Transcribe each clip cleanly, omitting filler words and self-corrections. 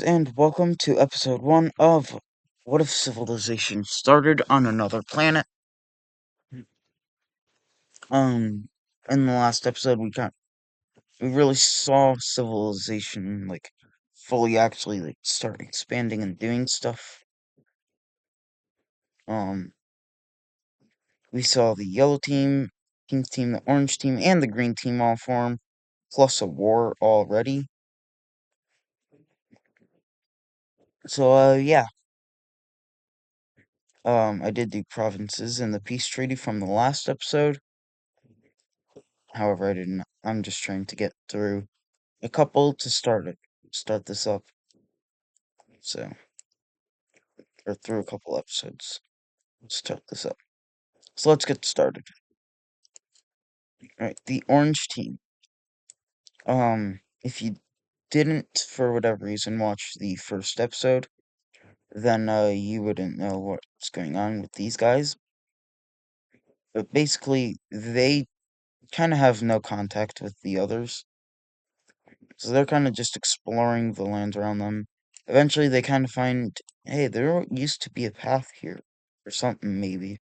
And welcome to episode 1 of What If Civilization Started on Another Planet? In the last episode, we really saw civilization, fully actually, start expanding and doing stuff. Um, we saw the yellow team, pink team, the orange team, and the green team all form, plus a war already. Yeah. I did do provinces in the peace treaty from the last episode. However, I didn't. I'm just trying to get through a couple to start this up. So, or through a couple episodes, start this up. So let's get started. All right, the orange team. If you didn't, for whatever reason, watch the first episode, then you wouldn't know what's going on with these guys. But basically, they kind of have no contact with the others. So they're kind of just exploring the land around them. Eventually, they kind of find, hey, there used to be a path here, or something, maybe.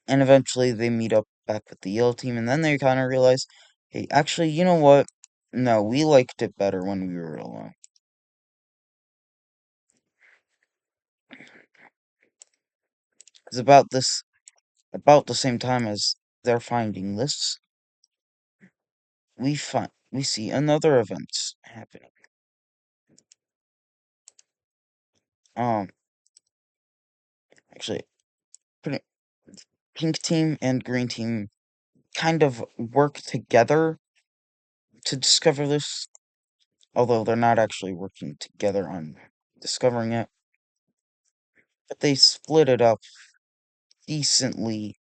And eventually, they meet up back with the yellow team, and then they kind of realize, hey, actually, you know what? No, we liked it better when we were alone. It's about the same time as they're finding this, we see another event happening. Um, actually, pretty, pink team and green team kind of work together to discover this, although they're not actually working together on discovering it. But they split it up decently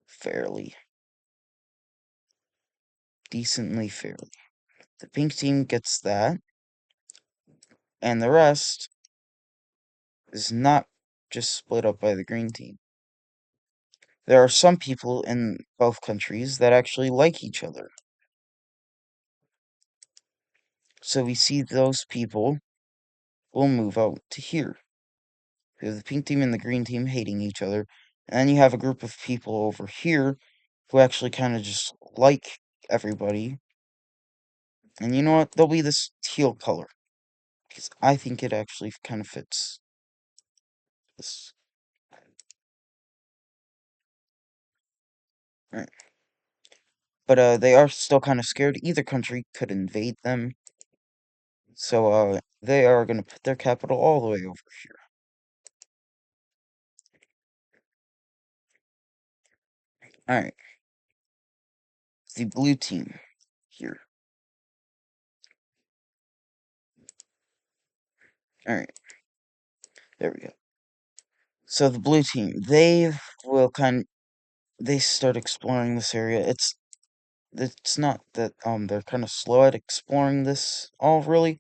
fairly. Decently fairly. The pink team gets that, and the rest is not just split up by the green team. There are some people in both countries that actually like each other. So we see those people will move out to here. You have the pink team and the green team hating each other. And then you have a group of people over here who actually kind of just like everybody. And you know what? There'll be this teal color. Because I think it actually kind of fits this. Right. But they are still kind of scared. Either country could invade them. So they are going to put their capital all the way over here. Alright. The blue team here. Alright. There we go. So the blue team, will kind they start exploring this area. It's not that they're kind of slow at exploring this all really.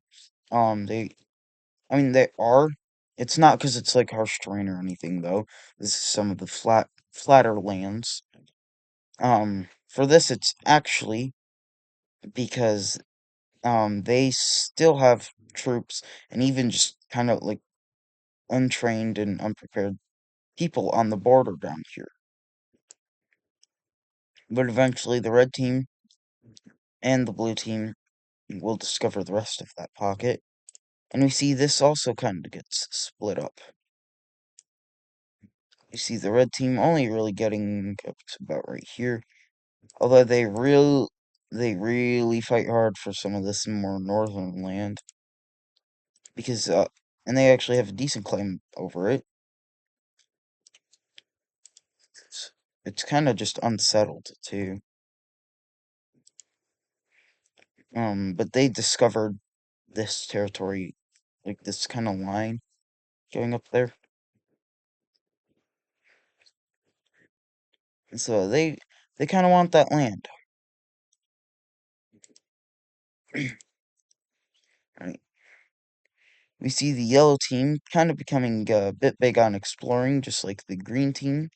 They are. It's not because it's like harsh terrain or anything though. This is some of the flatter lands. For this it's actually because they still have troops and even just kind of like untrained and unprepared people on the border down here. But eventually the red team and the blue team will discover the rest of that pocket. And we see this also kind of gets split up. You see the red team only really getting up to about right here. Although they really fight hard for some of this more northern land. Because and they actually have a decent claim over it. It's kind of just unsettled too. But they discovered this territory, like this kind of line going up there. And so they kind of want that land. Right. We see the yellow team kind of becoming a bit big on exploring, just like the green team.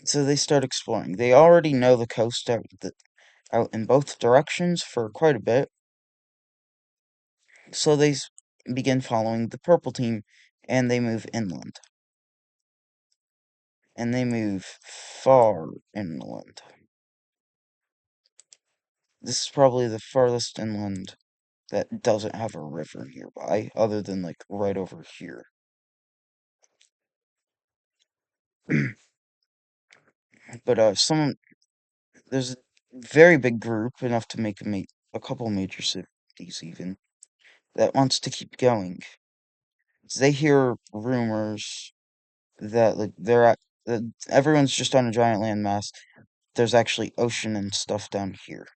So they start exploring. They already know the coast out in both directions for quite a bit. So begin following the purple team, and they move inland. And they move far inland. This is probably the farthest inland that doesn't have a river nearby, other than like right over here. But there's a very big group, enough to make a couple major cities even, that wants to keep going. So they hear rumors that like that everyone's just on a giant landmass. There's actually ocean and stuff down here.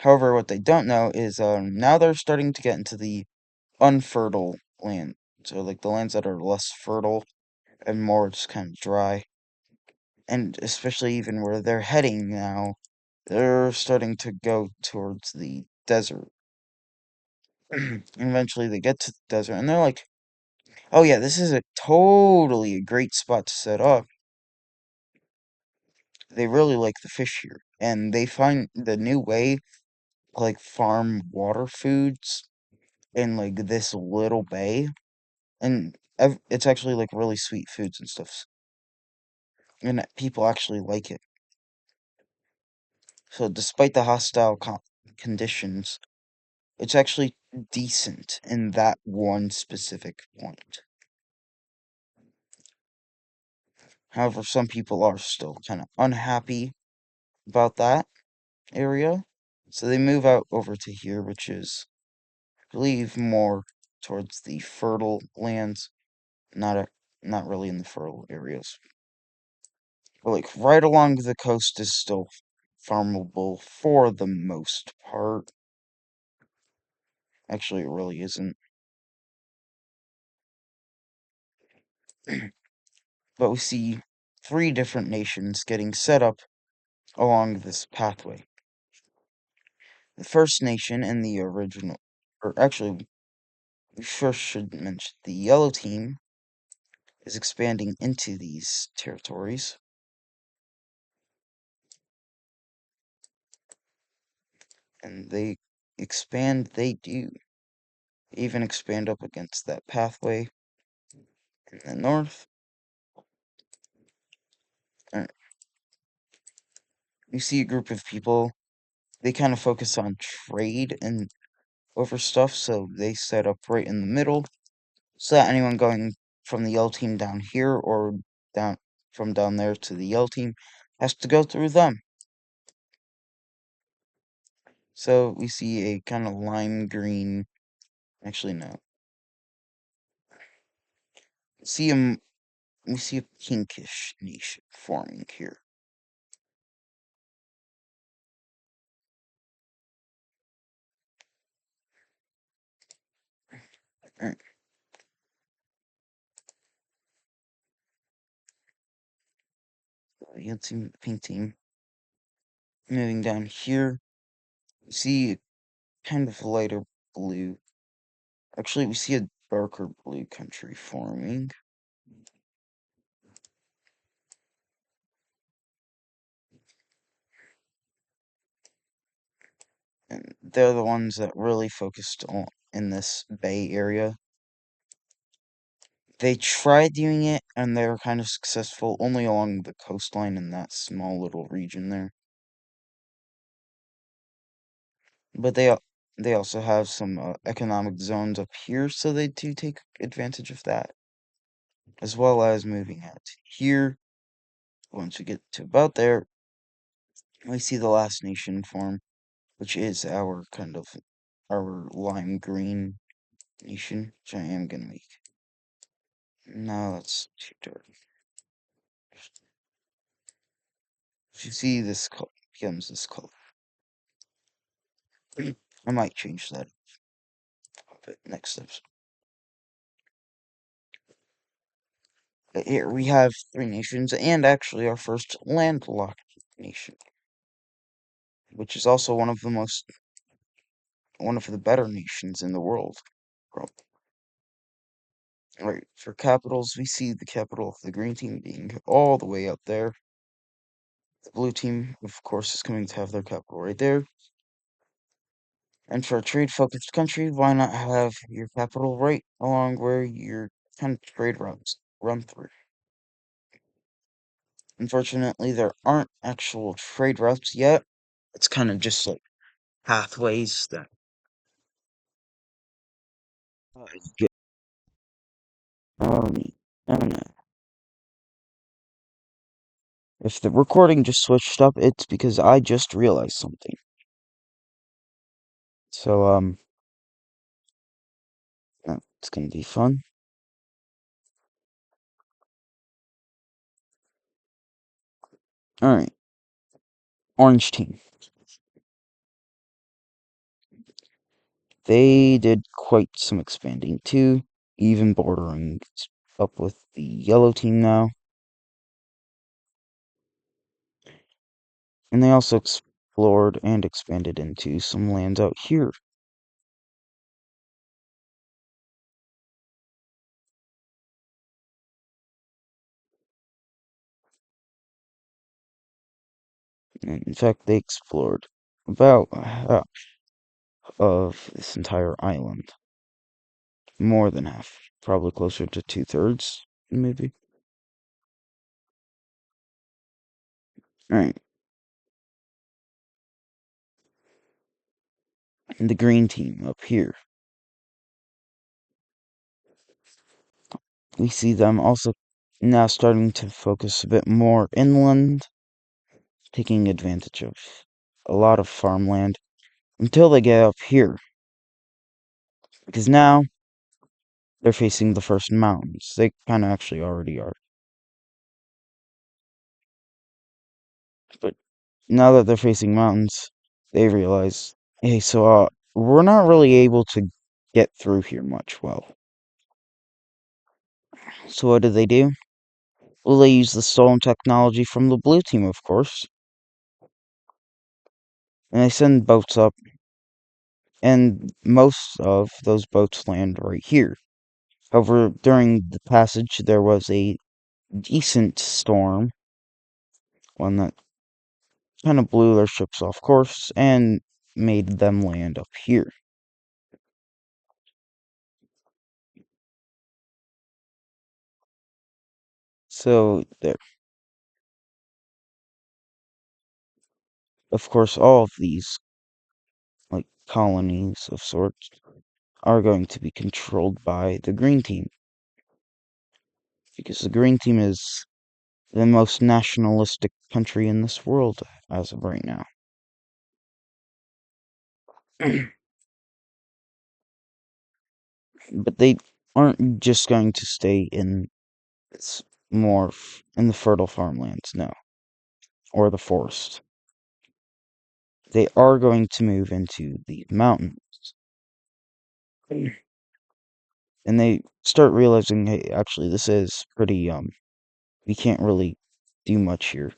However, what they don't know is now they're starting to get into the unfertile land. So like the lands that are less fertile and more just kind of dry. And especially even where they're heading now, they're starting to go towards the desert. And eventually they get to the desert and they're like, oh yeah, this is a totally a great spot to set up. They really like the fish here. And they find the new way to like farm water foods in like this little bay. And it's actually like really sweet foods and stuff. And people actually like it. So despite the hostile conditions, it's actually decent in that one specific point. However, some people are still kind of unhappy about that area. So they move out over to here, which is, I believe, more towards the fertile lands, not a, not really in the fertile areas. But like right along the coast is still farmable for the most part. Actually, it really isn't. But we see three different nations getting set up along this pathway. The first nation in the original, or actually, we first should mention the yellow team is expanding into these territories. And they do. Even expand up against that pathway in the north. Uh, You see a group of people, they kind of focus on trade and over stuff, so they set up right in the middle, so that anyone going from the yellow team down here or down from down there to the yellow team has to go through them. So we see a kind of lime green, actually no, see a we see a pinkish niche forming here. Alright, yellow team, pink team. Moving down here, we see a kind of lighter blue. Actually, we see a darker blue country forming. And they're the ones that really focused on in this bay area. They tried doing it and they were kind of successful only along the coastline in that small little region there. But they also have some economic zones up here, so they do take advantage of that, as well as moving out to here. Once we get to about there, we see the last nation form, which is our kind of our lime green nation, which I am gonna make. No, that's too dark. If you see this color becomes this color. I might change that a bit next episode. But here we have three nations, and actually our first landlocked nation, which is also one of the better nations in the world. Right, for capitals, we see the capital of the green team being all the way up there. The blue team, of course, is coming to have their capital right there. And for a trade-focused country, why not have your capital right along where your kind of trade routes run through? Unfortunately, there aren't actual trade routes yet. It's kind of just like pathways that get um, I don't know. If the recording just switched up, it's because I just realized something. So, it's gonna be fun. Alright, Orange Team. They did quite some expanding too, even bordering up with the Yellow Team now. And they also explored and expanded into some lands out here. And in fact, they explored about half of this entire island. More than half. Probably closer to 2/3, maybe. Alright. And the green team up here. We see them also now starting to focus a bit more inland, taking advantage of a lot of farmland until they get up here. Because now they're facing the first mountains. They kind of actually already are. But now that they're facing mountains, they realize, hey, so we're not really able to get through here much well. So what do? Well, they use the stolen technology from the blue team, of course, and they send boats up, and most of those boats land right here. However, during the passage, there was a decent storm, one that kind of blew their ships off course and made them land up here. So there, of course, all of these like colonies of sorts are going to be controlled by the green team because the green team is the most nationalistic country in this world as of right now. But they aren't just going to stay in in the fertile farmlands, no, or the forest. They are going to move into the mountains. And they start realizing, hey, actually, this is pretty, we can't really do much here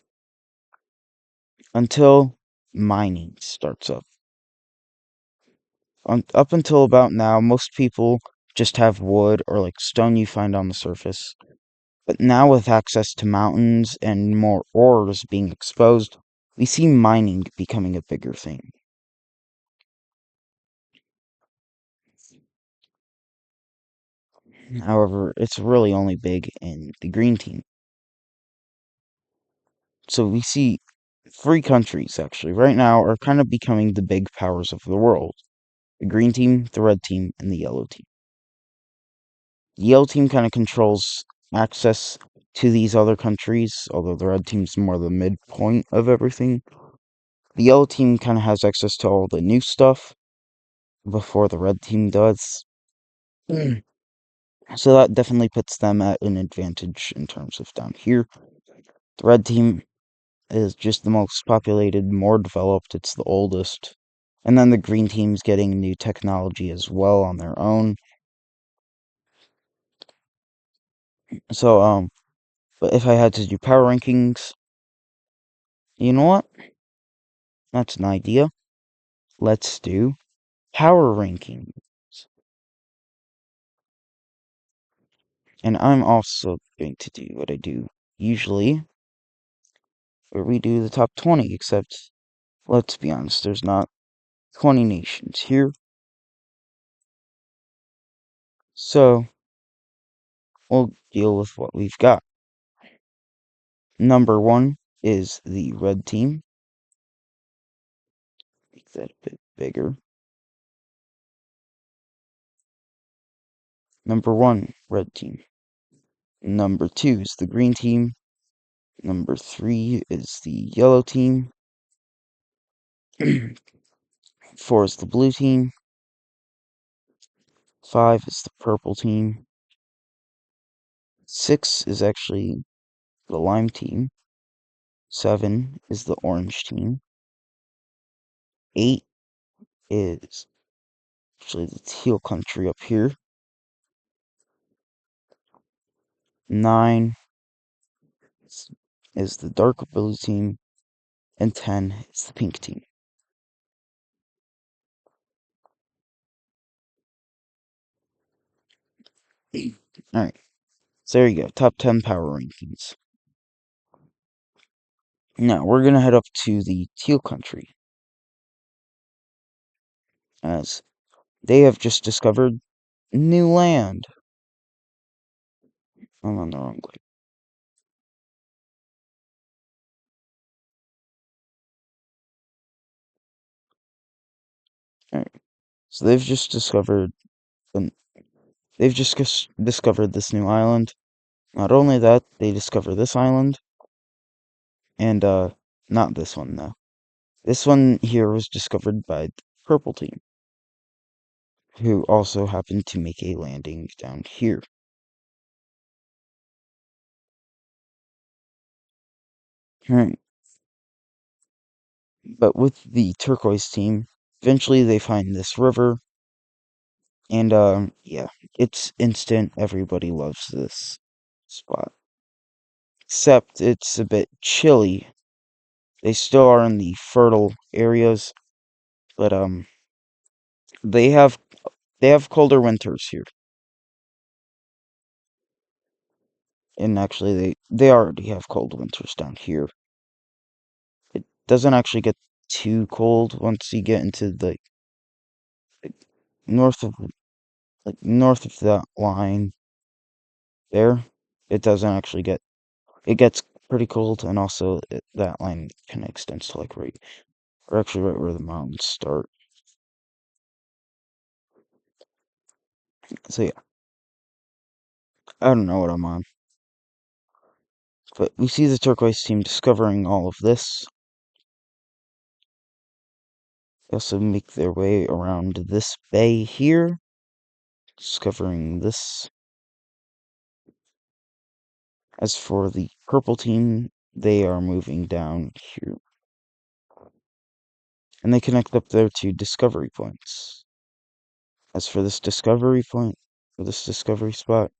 until mining starts up. Up until about now, most people just have wood or like stone you find on the surface. But now, with access to mountains and more ores being exposed, we see mining becoming a bigger thing. However, it's really only big in the green team. So we see three countries actually right now are kind of becoming the big powers of the world: the green team, the red team, and the yellow team. The yellow team kind of controls access to these other countries, although the red team's more the midpoint of everything. The yellow team kind of has access to all the new stuff before the red team does. So that definitely puts them at an advantage in terms of down here. The red team is just the most populated, more developed, it's the oldest. And then the green team's getting new technology as well on their own. So, but if I had to do power rankings, you know what? That's an idea. Let's do power rankings. And I'm also going to do what I do usually, where we do the top 20, except, let's be honest, there's not 20 nations here. So, we'll deal with what we've got. Number 1 is the red team. Make that a bit bigger. Number 1, red team. Number 2 is the green team. Number 3 is the yellow team. 4 is the blue team. 5 is the purple team. 6 is actually the lime team. 7 is the orange team. 8 is actually the teal country up here. 9 is the dark blue team. And 10 is the pink team. Alright, so there you go, top 10 power rankings. Now, we're going to head up to the teal country, as they have just discovered new land. I'm on the wrong way. Alright, so they've just discovered discovered this new island. Not only that, they discover this island, and not this one though. This one here was discovered by the purple team, who also happened to make a landing down here. Alright. But with the turquoise team, eventually they find this river, and yeah, it's instant. Everybody loves this spot. Except it's a bit chilly. They still are in the fertile areas, but they have colder winters here. And actually they already have cold winters down here. It doesn't actually get too cold once you get into the north of north of that line there. It doesn't actually get it gets pretty cold, and also that line kind of extends to like or actually right where the mountains start. So yeah, I don't know what I'm on, but we see the turquoise team discovering all of this. They also make their way around this bay here, discovering this. As for the purple team, they are moving down here, and they connect up there to discovery points. As for this discovery point, or this discovery spot,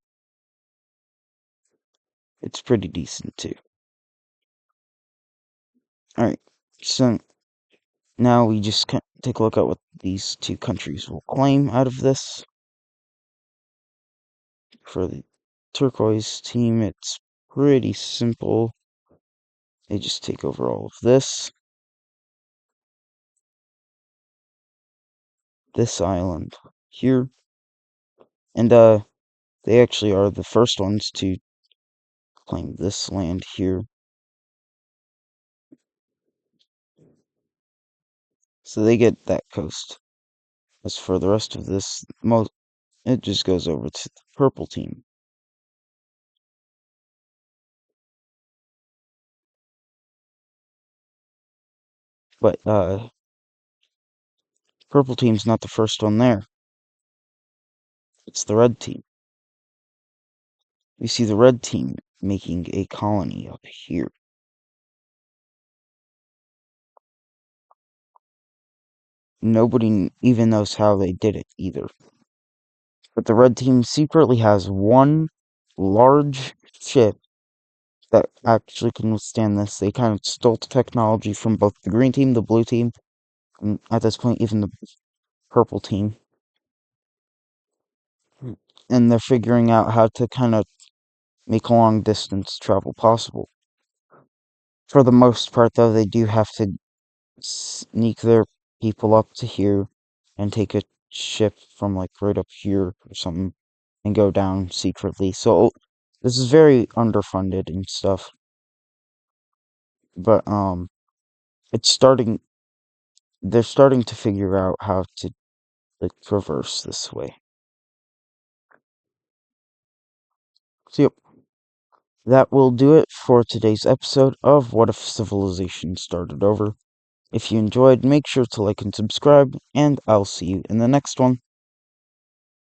it's pretty decent too. Alright, so now we just take a look at what these two countries will claim out of this. For the turquoise team, it's pretty simple. They just take over all of this island here, and they actually are the first ones to claim this land here. So they get that coast. As for the rest of this, it just goes over to the purple team. But purple team's not the first one there. It's the red team. We see the red team making a colony up here. Nobody even knows how they did it either. But the red team secretly has one large ship that actually can withstand this. They kind of stole technology from both the green team, the blue team, and at this point, even the purple team. And they're figuring out how to kind of make long distance travel possible. For the most part, though, they do have to sneak their people up to here and take a ship from like right up here or something and go down secretly. So this is very underfunded and stuff. But it's starting they're starting to figure out how to like traverse this way. So yep, that will do it for today's episode of What If Civilization Started Over. If you enjoyed, make sure to like and subscribe, and I'll see you in the next one.